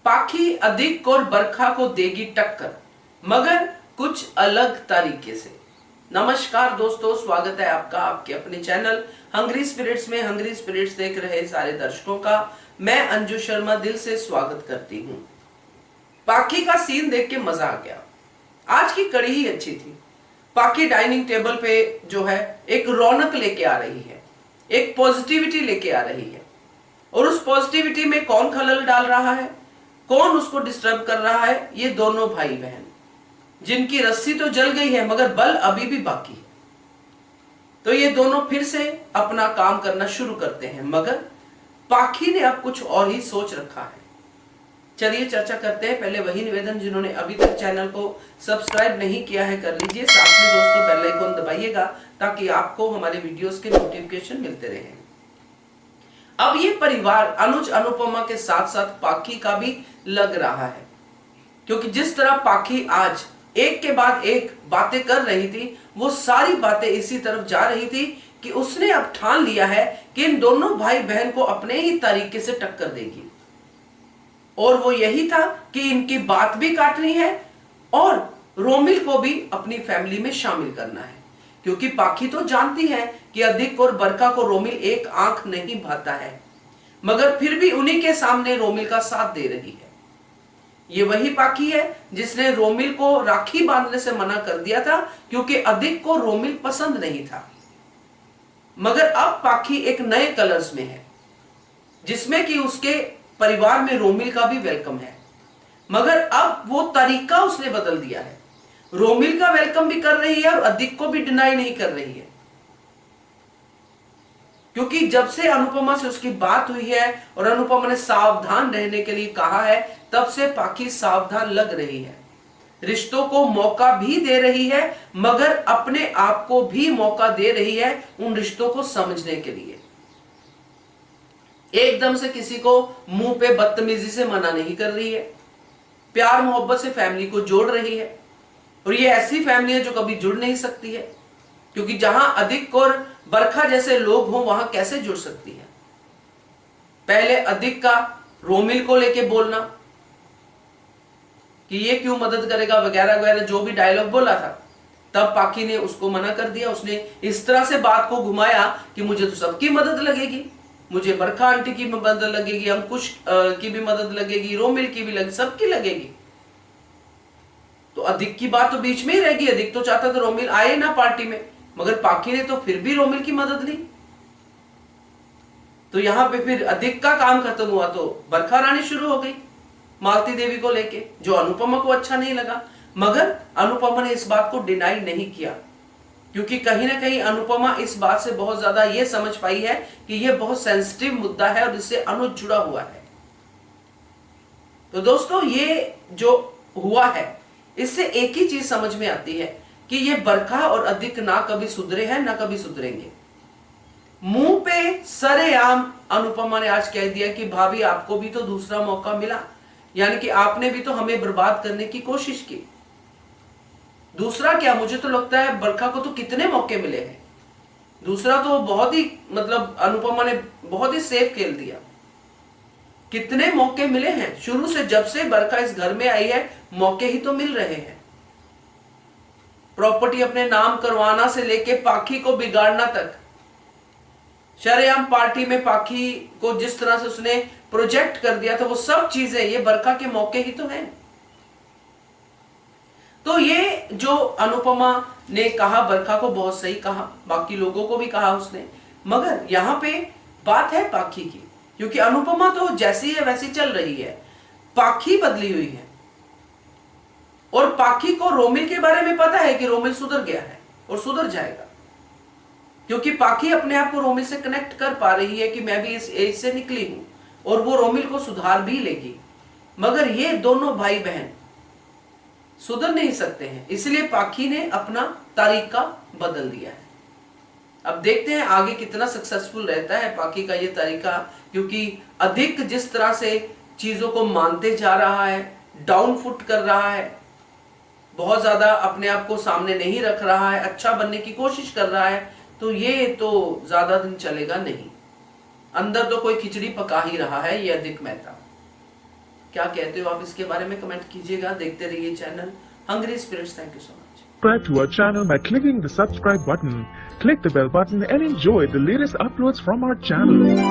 पाखी अधिक और बरखा को देगी टक्कर, मगर कुछ अलग तरीके से। नमस्कार दोस्तों, स्वागत है आपका आपके अपने चैनल हंग्री स्पिरिट्स में। हंग्री स्पिरिट्स देख रहे सारे दर्शकों का मैं अंजू शर्मा दिल से स्वागत करती हूँ। पाखी का सीन देख के मजा आ गया। आज की कड़ी ही अच्छी थी। पाखी डाइनिंग टेबल पे जो है एक रौनक लेके आ रही है, एक पॉजिटिविटी लेके आ रही है। और उस पॉजिटिविटी में कौन खलल डाल रहा है, कौन उसको डिस्टर्ब कर रहा है? ये दोनों भाई बहन, जिनकी रस्सी तो जल गई है मगर बल अभी भी बाकी है। तो ये दोनों फिर से अपना काम करना शुरू करते हैं, मगर पाखी ने अब कुछ और ही सोच रखा है। चलिए चर्चा करते हैं। पहले वही निवेदन, जिन्होंने अभी तक चैनल को सब्सक्राइब नहीं किया है कर लीजिए। साथ में दोस्तों बेल आइकन दबाइएगा ताकि आपको हमारे वीडियोस के नोटिफिकेशन मिलते रहें। अब ये परिवार अनुज अनुपमा के साथ साथ पाखी का भी लग रहा है, क्योंकि जिस तरह पाखी आज एक के बाद एक बातें कर रही थी, वो सारी बातें इसी तरफ जा रही थी कि उसने अब ठान लिया है कि इन दोनों भाई बहन को अपने ही तरीके से टक्कर देगी। और वो यही था कि इनकी बात भी काटनी है और रोमिल को भी अपनी फैमिली में शामिल करना है, क्योंकि पाखी तो जानती है कि अधिक और बरखा को रोमिल एक आंख नहीं भाता है, मगर फिर भी उन्हीं के सामने रोमिल का साथ दे रही है। ये वही पाखी है जिसने रोमिल को राखी बांधने से मना कर दिया था, क्योंकि अधिक को रोमिल पसंद नहीं था। मगर अब पाखी एक नए कलर्स में है, जिसमें कि उसके परिवार में रोमिल का भी वेलकम है, मगर अब वो तरीका उसने बदल दिया है। रोमिल का वेलकम भी कर रही है और अधिक को भी डिनाई नहीं कर रही है, क्योंकि जब से अनुपमा से उसकी बात हुई है और अनुपमा ने सावधान रहने के लिए कहा है, तब से पाखी सावधान लग रही है। रिश्तों को मौका भी दे रही है, मगर अपने आप को भी मौका दे रही है उन रिश्तों को समझने के लिए। एकदम से किसी को मुंह पे बदतमीजी से मना नहीं कर रही है, प्यार मोहब्बत से फैमिली को जोड़ रही है। और ये ऐसी फैमिली है जो कभी जुड़ नहीं सकती है, क्योंकि जहां अधिक और बरखा जैसे लोग हों वहां कैसे जुड़ सकती है। पहले अधिक का रोमिल को लेके बोलना कि ये क्यों मदद करेगा वगैरह वगैरह, जो भी डायलॉग बोला था, तब पाखी ने उसको मना कर दिया। उसने इस तरह से बात को घुमाया कि मुझे तो सबकी मदद लगेगी, मुझे बरखा आंटी की मदद लगेगी, अंकुश की भी मदद लगेगी, रोमिल की भी लगेगी, सबकी लगेगी। तो अधिक की बात तो बीच में ही रहेगी। अधिक तो चाहता था रोमिल आए ना पार्टी में, मगर पाखी ने तो फिर भी रोमिल की मदद ली। तो यहां पे फिर अधिक का काम खत्म हुआ तो बरखा रानी शुरू हो गई मालती देवी को लेके, जो अनुपमा को अच्छा नहीं लगा। मगर अनुपमा ने इस बात को डिनाई नहीं किया, क्योंकि कहीं ना कहीं अनुपमा इस बात से बहुत ज्यादा यह समझ पाई है कि यह बहुत सेंसिटिव मुद्दा है और इससे अनुज जुड़ा हुआ है। तो दोस्तों, ये जो हुआ है, इससे एक ही चीज समझ में आती है कि ये बरखा और अधिक ना कभी सुधरे हैं ना कभी सुधरेंगे। मुंह पे सरेआम अनुपमा ने आज कह दिया कि भाभी आपको भी तो दूसरा मौका मिला, यानी कि आपने भी तो हमें बर्बाद करने की कोशिश की। दूसरा क्या, मुझे तो लगता है बरखा को तो कितने मौके मिले हैं। दूसरा तो बहुत ही अनुपमा ने बहुत ही सेफ खेल दिया। कितने मौके मिले हैं शुरू से, जब से बरखा इस घर में आई है मौके ही तो मिल रहे हैं। प्रॉपर्टी अपने नाम करवाना से लेके पाखी को बिगाड़ना तक, शरेआम पार्टी में पाखी को जिस तरह से उसने प्रोजेक्ट कर दिया था, वो सब चीजें ये बरखा के मौके ही तो हैं। तो ये जो अनुपमा ने कहा बरखा को बहुत सही कहा, बाकी लोगों को भी कहा उसने, मगर यहां पे बात है पाखी की, क्योंकि अनुपमा तो जैसी है वैसी चल रही है, पाखी बदली हुई है। और पाखी को रोमिल के बारे में पता है कि रोमिल सुधर गया है और सुधर जाएगा, क्योंकि पाखी अपने आप को रोमिल से कनेक्ट कर पा रही है कि मैं भी इस एज से निकली हूं और वो रोमिल को सुधार भी लेगी। मगर ये दोनों भाई बहन सुधर नहीं सकते हैं, इसलिए पाखी ने अपना तरीका बदल दिया है। अब देखते हैं आगे कितना सक्सेसफुल रहता है पाखी का ये तरीका, क्योंकि अधिक जिस तरह से चीजों को मानते जा रहा है, डाउन फुट कर रहा है, बहुत ज्यादा अपने आप को सामने नहीं रख रहा है, अच्छा बनने की कोशिश कर रहा है, तो ये तो ज्यादा दिन चलेगा नहीं। अंदर तो कोई खिचड़ी पका ही रहा है ये अधिक मेहता। क्या कहते हो आप इसके बारे में कमेंट कीजिएगा। देखते रहिए channel hungry spirits. Thank you so much. Subscribe to our channel by clicking the subscribe button. Click the bell button and enjoy the latest uploads from our channel.